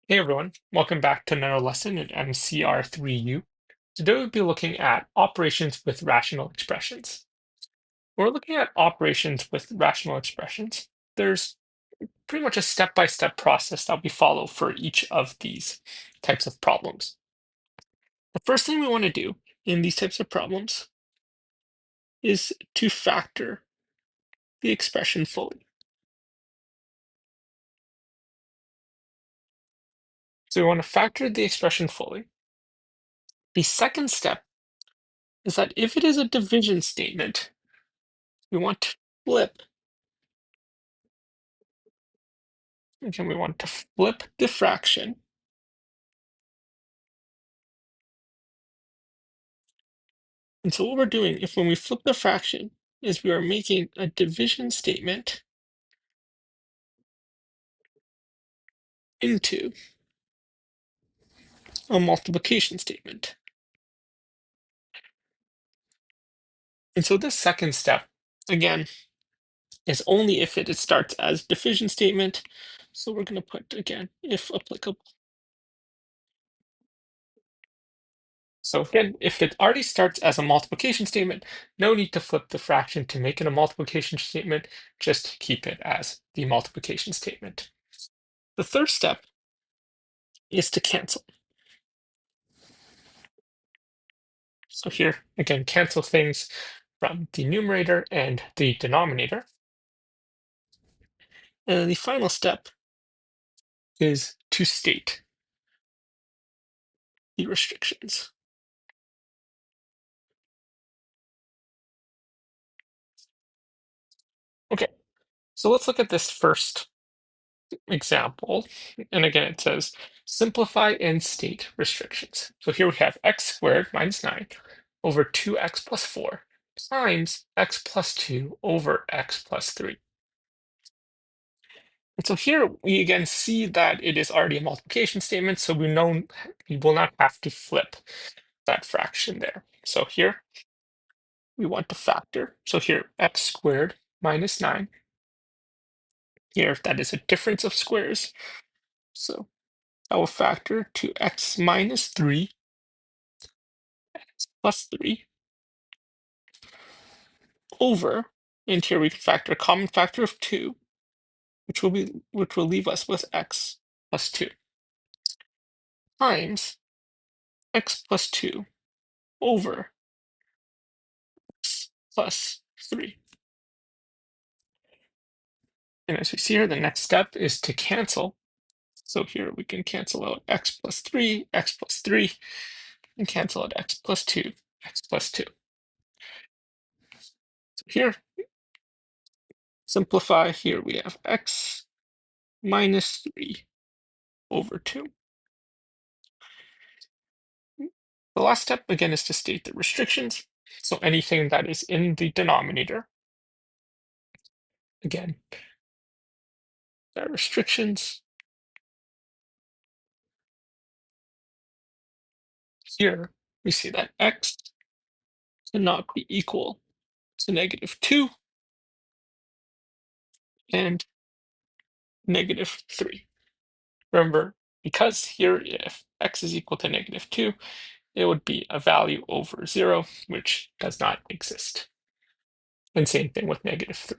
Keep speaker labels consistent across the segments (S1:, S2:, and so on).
S1: Hey everyone, welcome back to another lesson in MCR3U. Today we'll be looking at operations with rational expressions. When we're looking at operations with rational expressions, there's pretty much a step-by-step process that we follow for each of these types of problems. The first thing we want to do in these types of problems is to factor the expression fully. So we want to factor the expression fully. The second step is that if it is a division statement, we want to flip. Again, we want to flip the fraction. And so what we're doing, if when we flip the fraction, is we are making a division statement into a multiplication statement. And so this second step, again, is only if it starts as division statement. So we're going to put, again, if applicable. So again, if it already starts as a multiplication statement, no need to flip the fraction to make it a multiplication statement, just keep it as the multiplication statement. The third step is to cancel. So here, again, cancel things from the numerator and the denominator. And then the final step is to state the restrictions. Okay, so let's look at this first example. And again, it says simplify and state restrictions. So here we have x squared minus 9 over 2x plus 4 times x plus 2 over x plus 3. And so here we again see that it is already a multiplication statement, so we know we will not have to flip that fraction there. So here we want to factor. So here x squared minus 9. Here that is a difference of squares. So I will factor to x minus 3 plus 3 over, and here we can factor a common factor of 2, which will leave us with x plus 2 times x plus 2 over x plus 3. And as we see here, the next step is to cancel. So here we can cancel out x plus 3, and cancel out x plus 2, x plus 2. So here, simplify, here we have x minus 3 over 2. The last step, again, is to state the restrictions. So anything that is in the denominator, again, that restrictions. Here, we see that x cannot be equal to negative 2 and negative 3. Remember, because here, if x is equal to negative 2, it would be a value over 0, which does not exist. And same thing with negative 3.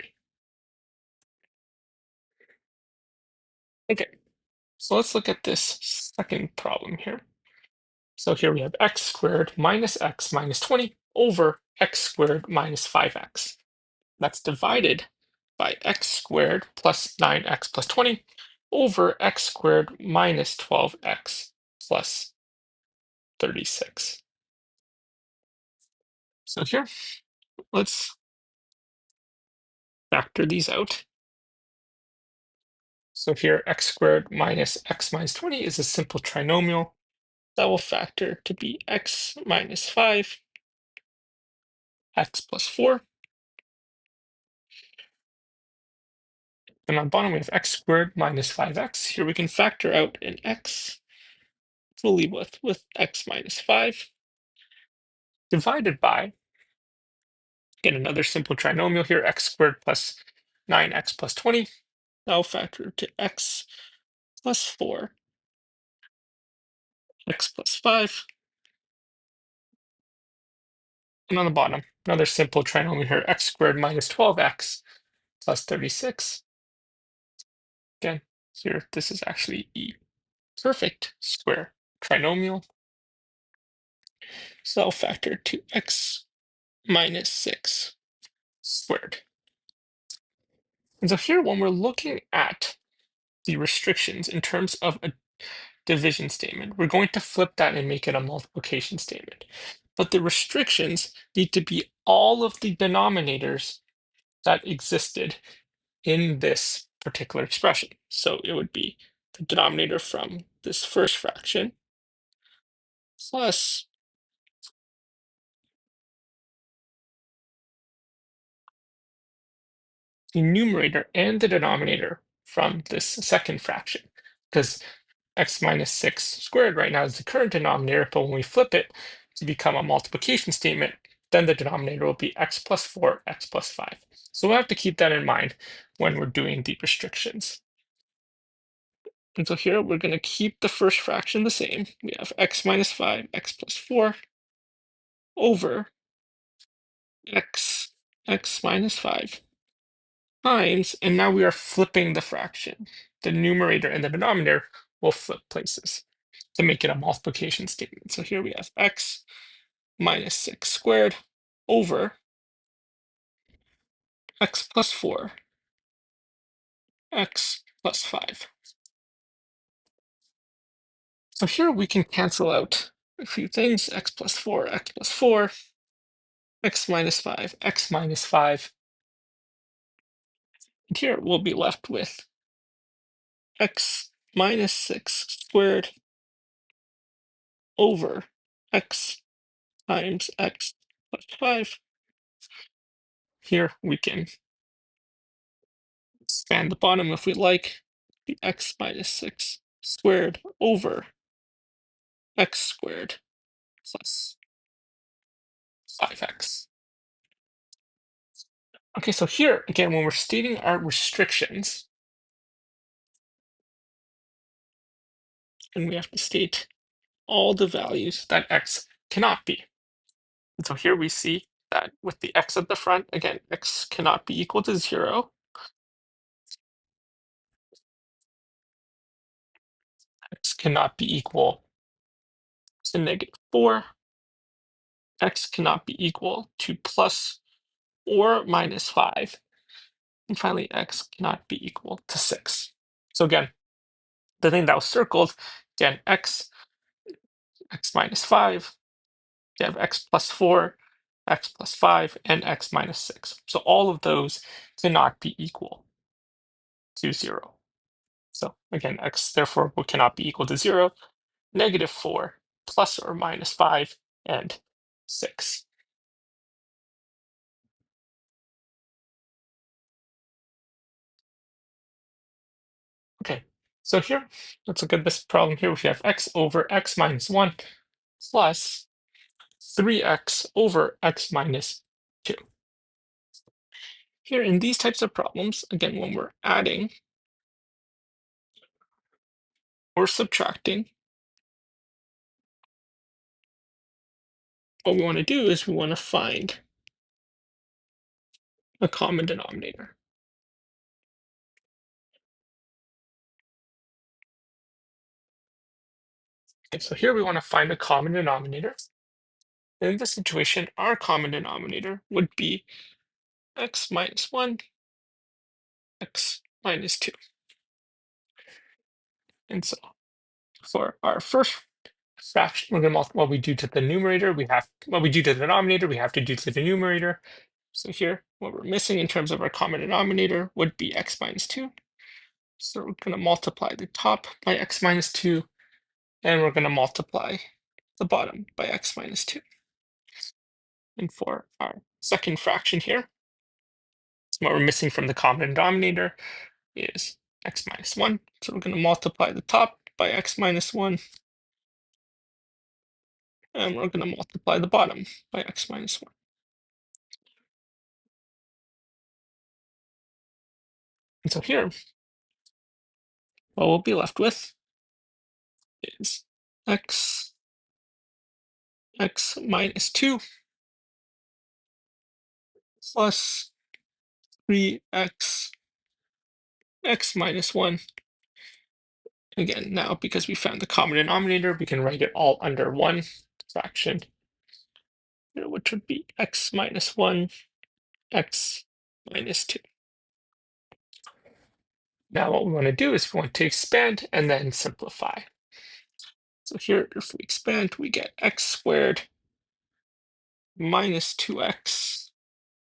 S1: Okay, so let's look at this second problem here. So here we have x squared minus x minus 20 over x squared minus 5x. That's divided by x squared plus 9x plus 20 over x squared minus 12x plus 36. So here, let's factor these out. So here, x squared minus x minus 20 is a simple trinomial that will factor to be x minus 5, x plus 4. And on bottom, we have x squared minus 5x. Here we can factor out an x. We'll leave with x minus 5 divided by, again, another simple trinomial here, x squared plus 9x plus 20. Now factor to x plus 4 x plus 5. And on the bottom, another simple trinomial here, x squared minus 12x plus 36. Again, here, this is actually a perfect square trinomial. So I'll factor 2x minus 6 squared. And so here, when we're looking at the restrictions in terms of a division statement, we're going to flip that and make it a multiplication statement. But the restrictions need to be all of the denominators that existed in this particular expression. So it would be the denominator from this first fraction plus the numerator and the denominator from this second fraction, because x minus 6 squared right now is the current denominator, but when we flip it to become a multiplication statement, then the denominator will be x plus 4, x plus 5. So we'll have to keep that in mind when we're doing the restrictions. And so here we're going to keep the first fraction the same. We have x minus 5, x plus 4 over x minus 5 times, and now we are flipping the fraction. The numerator and the denominator will flip places to make it a multiplication statement. So here we have x minus 6 squared over x plus 4, x plus 5. So here we can cancel out a few things, x plus 4, x plus 4, x minus 5, x minus 5. And here we'll be left with x minus 6 squared over x times x plus 5. Here we can expand the bottom if we like. The x minus 6 squared over x squared plus 5x. Okay, so here, again, when we're stating our restrictions, and we have to state all the values that x cannot be. And so here we see that with the x at the front, again, x cannot be equal to 0. X cannot be equal to -4. X cannot be equal to plus or minus 5. And finally, x cannot be equal to 6. So again, the thing that was circled, again, x minus 5, you have x plus 4, x plus 5, and x minus 6. So all of those cannot be equal to 0. So again, x therefore cannot be equal to 0, -4, plus or minus 5, and 6. Okay, so here, let's look at this problem here. We have x over x minus 1 plus 3x over x minus 2. Here in these types of problems, again, when we're adding or subtracting, what we want to do is we want to find a common denominator. Okay, so here we want to find a common denominator. In this situation, our common denominator would be x minus 1, x minus 2. And so for our first fraction, we're going to multiply what we do to the numerator. What we do to the denominator, we have to do to the numerator. So here, what we're missing in terms of our common denominator would be x minus 2. So we're going to multiply the top by x minus 2, and we're going to multiply the bottom by x minus 2. And for our second fraction here, what we're missing from the common denominator is x minus 1. So we're going to multiply the top by x minus 1, and we're going to multiply the bottom by x minus 1. And so here, what we'll be left with is x, x minus 2 plus 3x, x minus 1. Again, now because we found the common denominator, we can write it all under one fraction, which would be x minus 1, x minus 2. Now what we want to do is we want to expand and then simplify. So here, if we expand, we get x squared minus 2x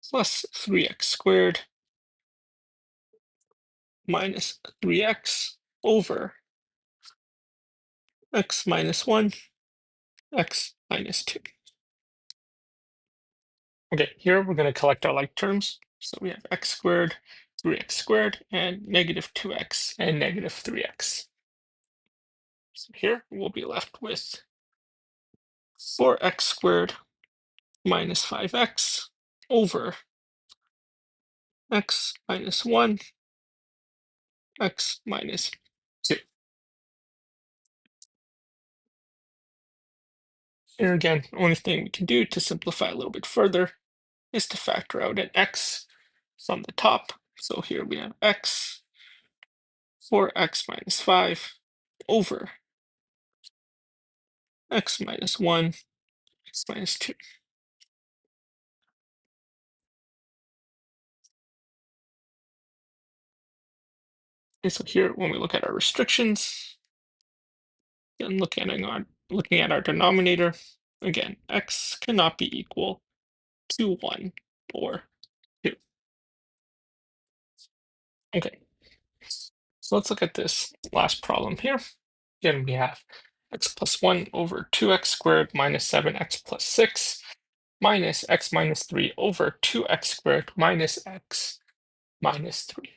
S1: plus 3x squared minus 3x over x minus 1, x minus 2. Okay, here we're going to collect our like terms. So we have x squared, 3x squared, and negative 2x and negative 3x. So here we'll be left with 4x squared minus 5x over x minus 1, x minus 2. Here again, the only thing we can do to simplify a little bit further is to factor out an x from the top. So here we have x, 4x minus 5 over x minus 1, x minus 2. And so here, when we look at our restrictions, and looking at our denominator, again, x cannot be equal to 1 or 2. Okay, so let's look at this last problem here. Again, we have x plus 1 over 2x squared minus 7x plus 6 minus x minus 3 over 2x squared minus x minus 3.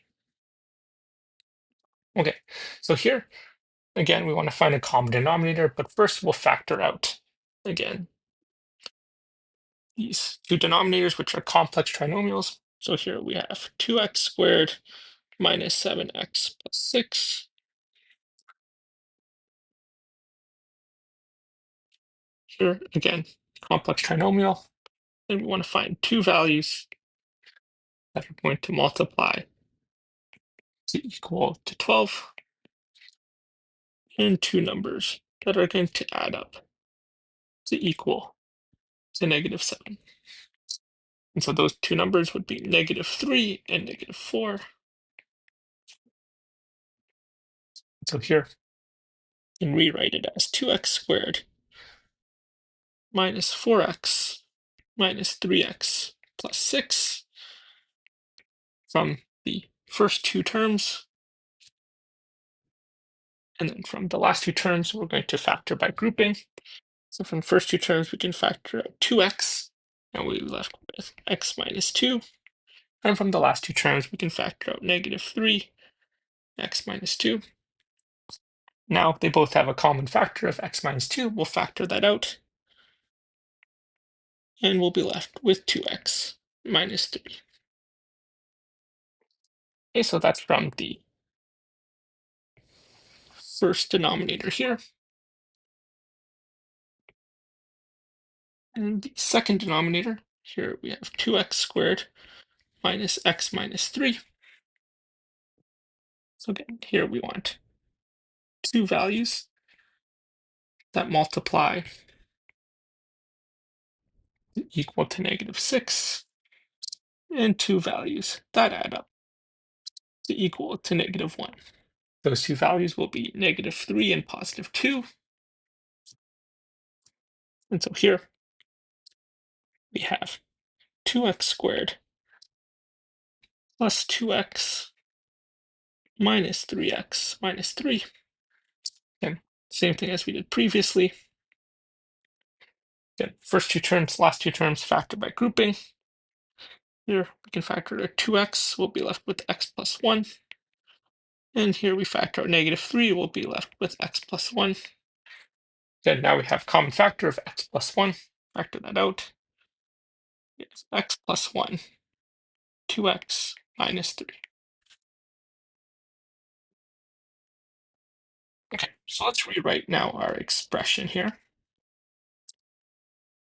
S1: Okay, so here, again, we want to find a common denominator, but first we'll factor out, again, these two denominators, which are complex trinomials. So here we have 2x squared minus 7x plus 6. Here, again, complex trinomial. And we want to find two values that are going to multiply to equal to 12, and two numbers that are going to add up to equal to negative 7. And so those two numbers would be negative 3 and negative 4. So here, you can rewrite it as 2x squared minus 4x minus 3x plus 6 from the first two terms. And then from the last two terms, we're going to factor by grouping. So from the first two terms, we can factor out 2x, and we're left with x minus 2. And from the last two terms, we can factor out negative 3, x minus 2. Now they both have a common factor of x minus 2. We'll factor that out, and we'll be left with 2x minus 3. Okay, so that's from the first denominator here. And the second denominator, here we have 2x squared minus x minus 3. So again, here we want two values that multiply equal to negative 6, and two values that add up to equal to negative 1. Those two values will be negative 3 and positive 2. And so here we have 2x squared plus 2x minus 3x minus 3. Again, same thing as we did previously. Again, first two terms, last two terms, factor by grouping. Here we can factor out 2x, we'll be left with x plus 1. And here we factor out negative 3, we'll be left with x plus 1. Then now we have common factor of x plus 1. Factor that out. It's x plus 1, 2x minus 3. Okay, So let's rewrite now our expression here.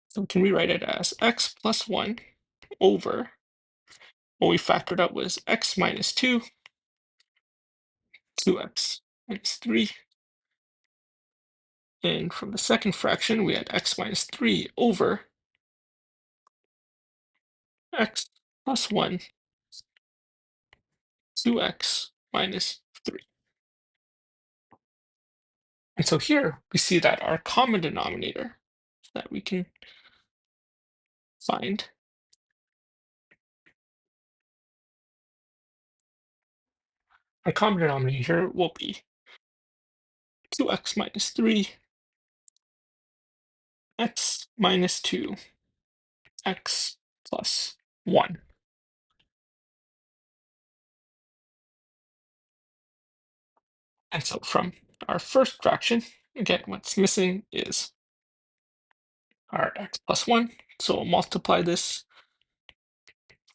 S1: So we can rewrite it as x plus 1 over what we factored out was x minus 2, 2x minus 3. And from the second fraction, we had x minus 3 over x plus 1, 2x minus 3. And so here we see that our common denominator that we can find, our common denominator here will be 2x minus 3, x minus 2, x plus 1. And so from our first fraction, again, what's missing is our x plus 1. So we'll multiply this,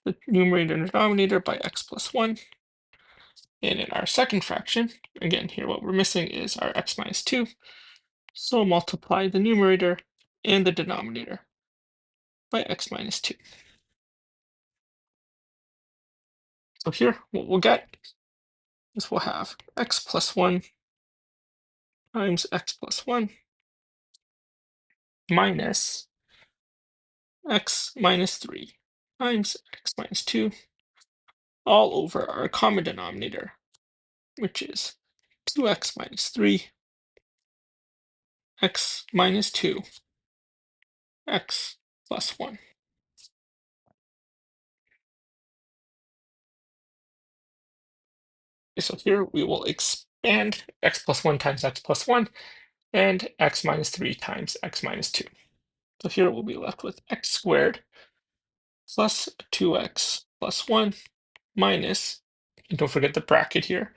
S1: the numerator and denominator, by x plus 1. And in our second fraction, again, here what we're missing is our x minus 2. So we'll multiply the numerator and the denominator by x minus 2. So here, what we'll get is we'll have x plus 1 times x plus 1 minus x minus 3 times x minus 2 all over our common denominator, which is 2x minus 3, x minus 2, x plus 1. So here we will expand x plus 1 times x plus 1 and x minus 3 times x minus 2. So here we'll be left with x squared plus 2x plus 1 minus, and don't forget the bracket here,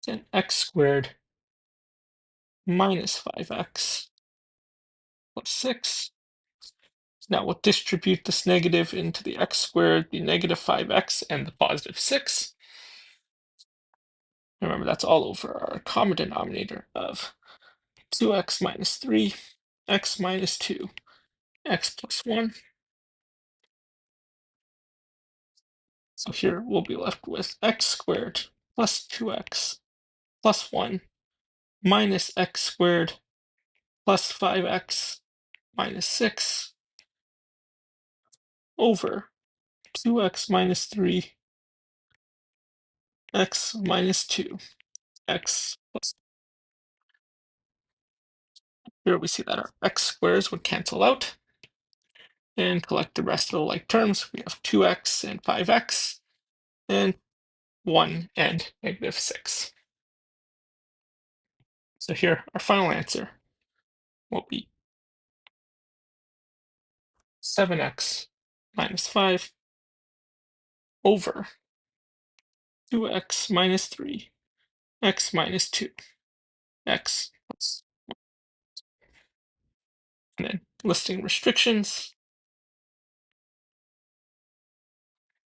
S1: then x squared minus 5x plus 6. Now we'll distribute this negative into the x squared, the negative 5x, and the positive 6. Remember, that's all over our common denominator of 2x minus 3, x minus 2, x plus 1. So here we'll be left with x squared plus 2x plus 1 minus x squared plus 5x minus 6 over 2x minus 3, x minus 2, x plus. Here we see that our x squares would cancel out and collect the rest of the like terms. We have 2x and 5x and 1 and negative 6. So here, our final answer will be 7x minus 5 over 2x minus 3, x minus 2, x plus. And then listing restrictions.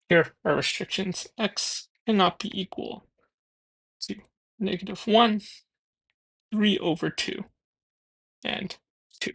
S1: Here are restrictions. X cannot be equal to negative 1, 3 over 2, and 2.